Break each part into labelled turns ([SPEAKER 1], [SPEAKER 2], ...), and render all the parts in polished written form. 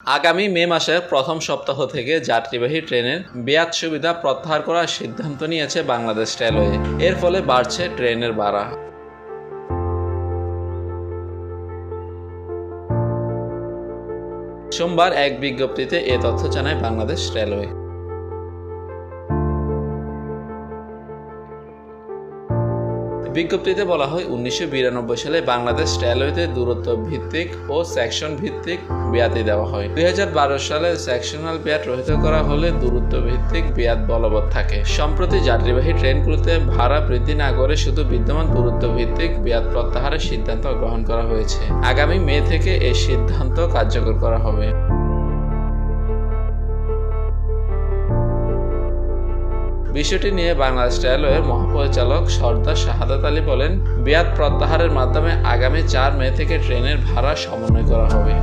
[SPEAKER 1] আগামী মে মাসের প্রথম সপ্তাহ থেকে যাত্রীবাহী ট্রেনের মেয়াদ সুবিধা প্রত্যাহার করার সিদ্ধান্ত নিয়েছে বাংলাদেশ রেলওয়ে। এর ফলে বাড়ছে ট্রেনের ভাড়া। সোমবার এক বিজ্ঞপ্তিতে এ তথ্য জানায় বাংলাদেশ রেলওয়ে। বিজ্ঞপ্তিতে বলা হয়, 1992 সালে বাংলাদেশ রেলওয়েতে দূরত্ব ভিত্তিক ও সেকশন ভিত্তিক মেয়াদি দেওয়া হয়। 2012 সালে সেকশনাল মেয়াদ রহিত করা হলে দূরত্ব ভিত্তিক মেয়াদ বলবৎ থাকে। সম্প্রতি যাত্রীবাহী ট্রেনগুলোতে ভাড়া বৃদ্ধি না করে শুধু বিদ্যমান দূরত্ব ভিত্তিক মেয়াদ প্রত্যাহারের সিদ্ধান্ত গ্রহণ করা হয়েছে। আগামী মে থেকে এই সিদ্ধান্ত কার্যকর করা হবে। বিষয়টি নিয়ে বাংলাদেশ রেলওয়ের মহাপরিচালক সর্দার শাহাদাত আলী বলেন, মেয়াদ প্রত্যাহারের মাধ্যমে আগামী 4 মে থেকে ট্রেনের ভাড়া সমন্বয় করা হবে।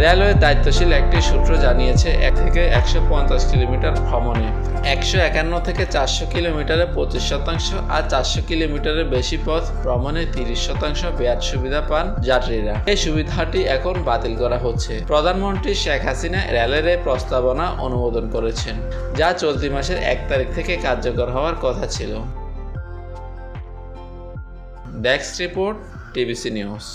[SPEAKER 1] রেলওয়ের দায়িত্বশীল একটি সূত্র জানিয়েছে, 1 থেকে 150 কিলোমিটার ভ্রমণে 151 থেকে 400 কিলোমিটারে 25% আর 400 কিলোমিটারের বেশি পথ ভ্রমণে 30% মেয়াদ সুবিধা পান যাত্রীরা। এই সুবিধাটি এখন বাতিল করা হচ্ছে। প্রধানমন্ত্রী শেখ হাসিনা রেলের এই প্রস্তাবনা অনুমোদন করেছেন, যা চলতি মাসের 1 তারিখ থেকে কার্যকর হওয়ার কথা ছিল। Desk report, TBC news.